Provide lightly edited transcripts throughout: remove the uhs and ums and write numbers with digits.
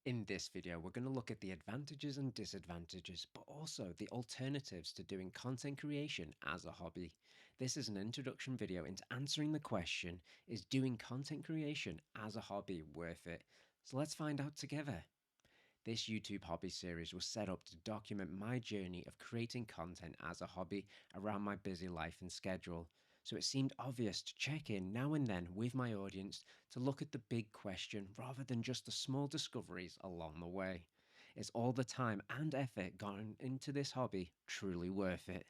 In this video, we're going to look at the advantages and disadvantages, but also the alternatives to doing content creation as a hobby. This is an introduction video into answering the question, is doing content creation as a hobby worth it? So let's find out together. This YouTube hobby series was set up to document my journey of creating content as a hobby around my busy life and schedule. So it seemed obvious to check in now and then with my audience to look at the big question rather than just the small discoveries along the way. Is all the time and effort gone into this hobby truly worth it?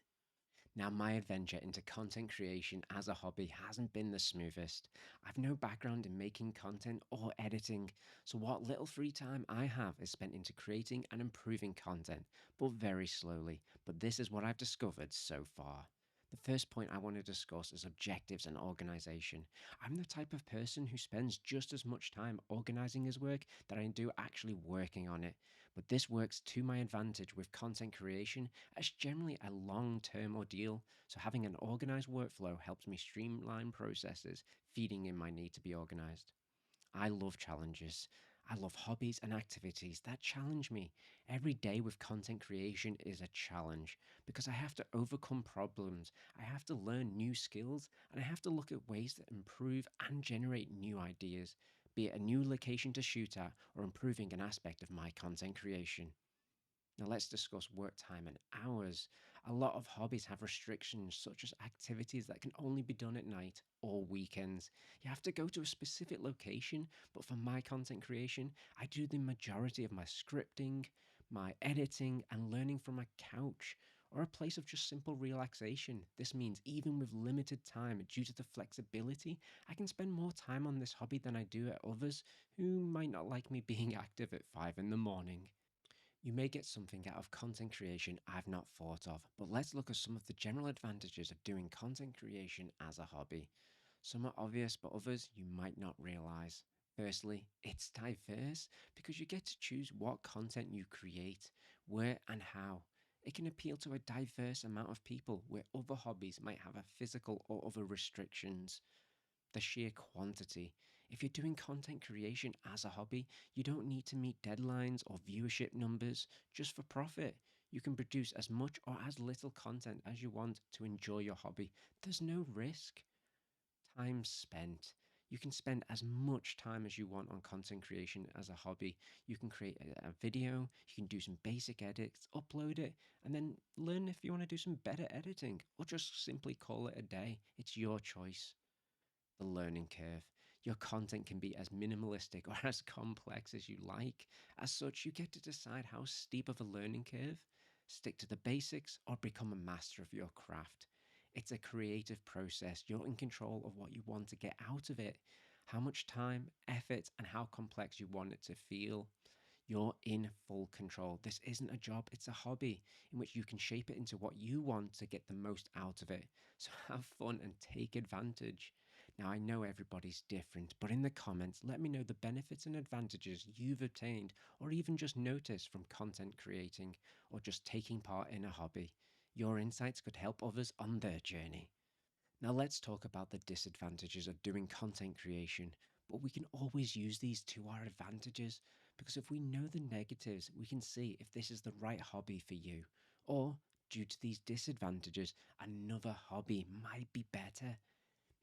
Now, my adventure into content creation as a hobby hasn't been the smoothest. I've no background in making content or editing, so what little free time I have is spent into creating and improving content, but very slowly. But this is what I've discovered so far. The first point I want to discuss is objectives and organization. I'm the type of person who spends just as much time organizing his work that I do actually working on it. But this works to my advantage with content creation as generally a long term ordeal. So having an organized workflow helps me streamline processes, feeding in my need to be organized. I love challenges. I love hobbies and activities that challenge me. Every day with content creation is a challenge because I have to overcome problems, I have to learn new skills, and I have to look at ways to improve and generate new ideas, be it a new location to shoot at or improving an aspect of my content creation. Now, let's discuss work time and hours. A lot of hobbies have restrictions, such as activities that can only be done at night or weekends. You have to go to a specific location, but for my content creation, I do the majority of my scripting, my editing, and learning from my couch or a place of just simple relaxation. This means even with limited time, due to the flexibility, I can spend more time on this hobby than I do at others who might not like me being active at 5 in the morning. You may get something out of content creation I've not thought of, but let's look at some of the general advantages of doing content creation as a hobby. Some are obvious, but others you might not realize. Firstly, it's diverse because you get to choose what content you create, where, and how. It can appeal to a diverse amount of people where other hobbies might have a physical or other restrictions. The sheer quantity. If you're doing content creation as a hobby, you don't need to meet deadlines or viewership numbers just for profit. You can produce as much or as little content as you want to enjoy your hobby. There's no risk. Time spent. You can spend as much time as you want on content creation as a hobby. You can create a video, you can do some basic edits, upload it, and then learn if you want to do some better editing or just simply call it a day. It's your choice. The learning curve. Your content can be as minimalistic or as complex as you like. As such, you get to decide how steep of a learning curve, stick to the basics, or become a master of your craft. It's a creative process. You're in control of what you want to get out of it, how much time, effort, and how complex you want it to feel. You're in full control. This isn't a job, it's a hobby in which you can shape it into what you want to get the most out of it. So have fun and take advantage. Now, I know everybody's different, but in the comments, let me know the benefits and advantages you've obtained or even just noticed from content creating or just taking part in a hobby. Your insights could help others on their journey. Now, let's talk about the disadvantages of doing content creation, but we can always use these to our advantages because if we know the negatives, we can see if this is the right hobby for you, or due to these disadvantages, another hobby might be better.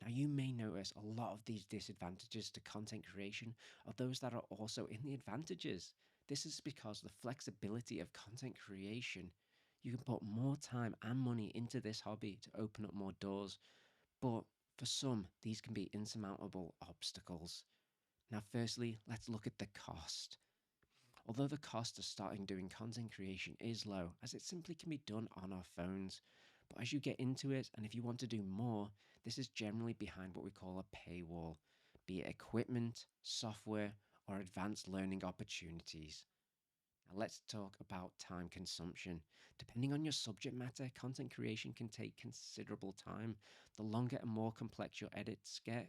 Now, you may notice a lot of these disadvantages to content creation are those that are also in the advantages. This is because the flexibility of content creation. You can put more time and money into this hobby to open up more doors, but for some, these can be insurmountable obstacles. Now, firstly, let's look at the cost. Although the cost of starting doing content creation is low, as it simply can be done on our phones, but as you get into it, and if you want to do more, this is generally behind what we call a paywall, be it equipment, software, or advanced learning opportunities. Now, let's talk about time consumption. Depending on your subject matter, content creation can take considerable time. The longer and more complex your edits get,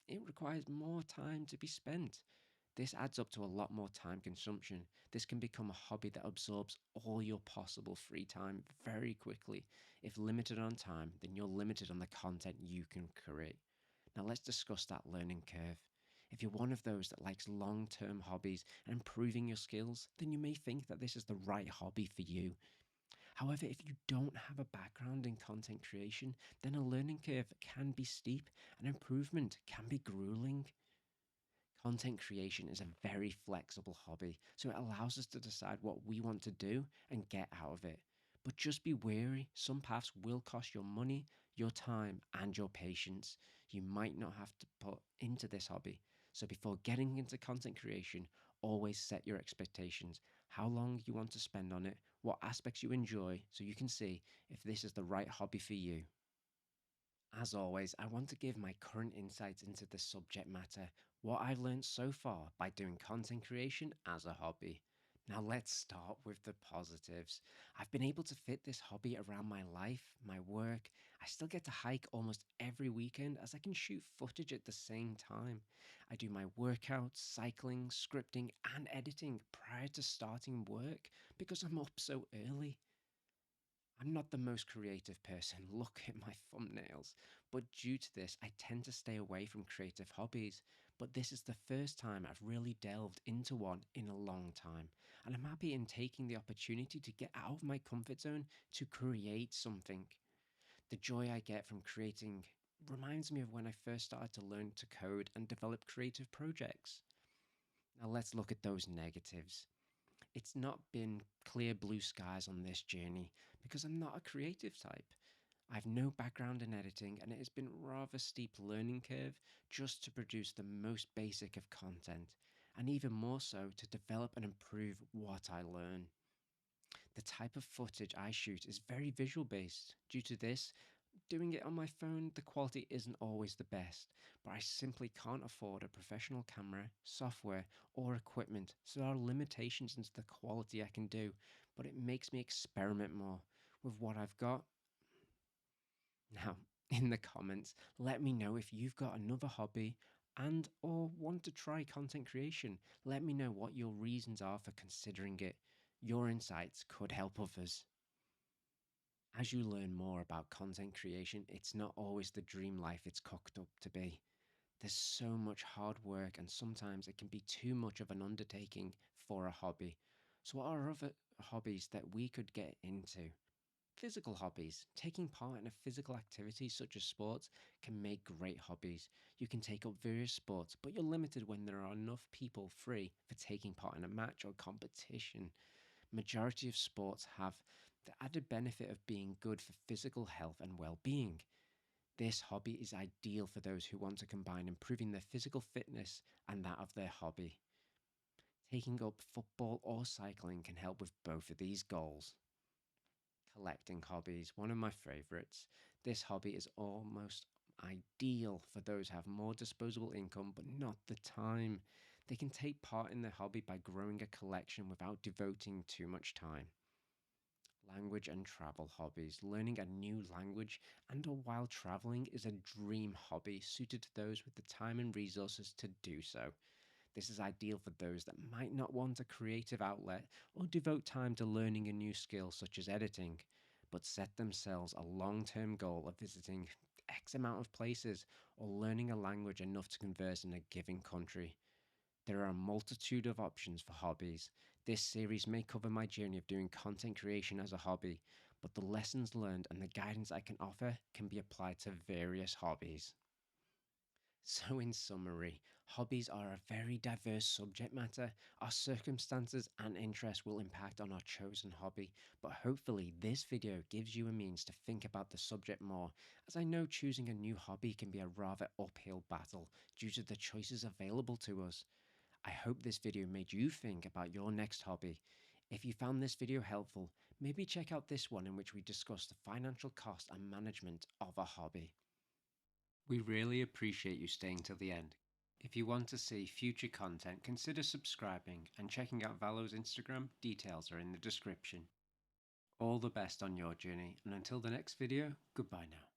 it requires more time to be spent. This adds up to a lot more time consumption. This can become a hobby that absorbs all your possible free time very quickly. If limited on time, then you're limited on the content you can create. Now, let's discuss that learning curve. If you're one of those that likes long-term hobbies and improving your skills, then you may think that this is the right hobby for you. However, if you don't have a background in content creation, then a learning curve can be steep and improvement can be grueling. Content creation is a very flexible hobby, so it allows us to decide what we want to do and get out of it. But just be wary, some paths will cost your money, your time, and your patience. You might not have to put into this hobby. So before getting into content creation, always set your expectations. How long you want to spend on it, what aspects you enjoy, so you can see if this is the right hobby for you. As always, I want to give my current insights into the subject matter, what I've learned so far by doing content creation as a hobby. Now, let's start with the positives. I've been able to fit this hobby around my life, my work. I still get to hike almost every weekend as I can shoot footage at the same time. I do my workouts, cycling, scripting, and editing prior to starting work because I'm up so early. I'm not the most creative person, look at my thumbnails. But due to this, I tend to stay away from creative hobbies. But this is the first time I've really delved into one in a long time. And I'm happy in taking the opportunity to get out of my comfort zone to create something. The joy I get from creating reminds me of when I first started to learn to code and develop creative projects. Now let's look at those negatives. It's not been clear blue skies on this journey because I'm not a creative type. I have no background in editing and it has been rather steep learning curve just to produce the most basic of content and even more so to develop and improve what I learn. The type of footage I shoot is very visual based. Due to this, doing it on my phone, the quality isn't always the best, but I simply can't afford a professional camera, software, or equipment, so there are limitations into the quality I can do, but it makes me experiment more with what I've got. Now, in the comments, let me know if you've got another hobby and or want to try content creation. Let me know what your reasons are for considering it. Your insights could help others. As you learn more about content creation, it's not always the dream life it's cooked up to be. There's so much hard work, and sometimes it can be too much of an undertaking for a hobby. So, what are other hobbies that we could get into? Physical hobbies. Taking part in a physical activity such as sports can make great hobbies. You can take up various sports, but you're limited when there are enough people free for taking part in a match or competition. Majority of sports have the added benefit of being good for physical health and well-being. This hobby is ideal for those who want to combine improving their physical fitness and that of their hobby. Taking up football or cycling can help with both of these goals. Collecting hobbies, one of my favorites. This hobby is almost ideal for those who have more disposable income but not the time. They can take part in their hobby by growing a collection without devoting too much time. Language and travel hobbies. Learning a new language and or while traveling is a dream hobby suited to those with the time and resources to do so. This is ideal for those that might not want a creative outlet or devote time to learning a new skill such as editing, but set themselves a long-term goal of visiting X amount of places or learning a language enough to converse in a given country. There are a multitude of options for hobbies. This series may cover my journey of doing content creation as a hobby, but the lessons learned and the guidance I can offer can be applied to various hobbies. So, in summary, hobbies are a very diverse subject matter. Our circumstances and interests will impact on our chosen hobby, but hopefully, this video gives you a means to think about the subject more, as I know choosing a new hobby can be a rather uphill battle due to the choices available to us. I hope this video made you think about your next hobby. If you found this video helpful, maybe check out this one in which we discuss the financial cost and management of a hobby. We really appreciate you staying till the end. If you want to see future content, consider subscribing and checking out Valo's Instagram. Details are in the description. All the best on your journey, and until the next video, goodbye now.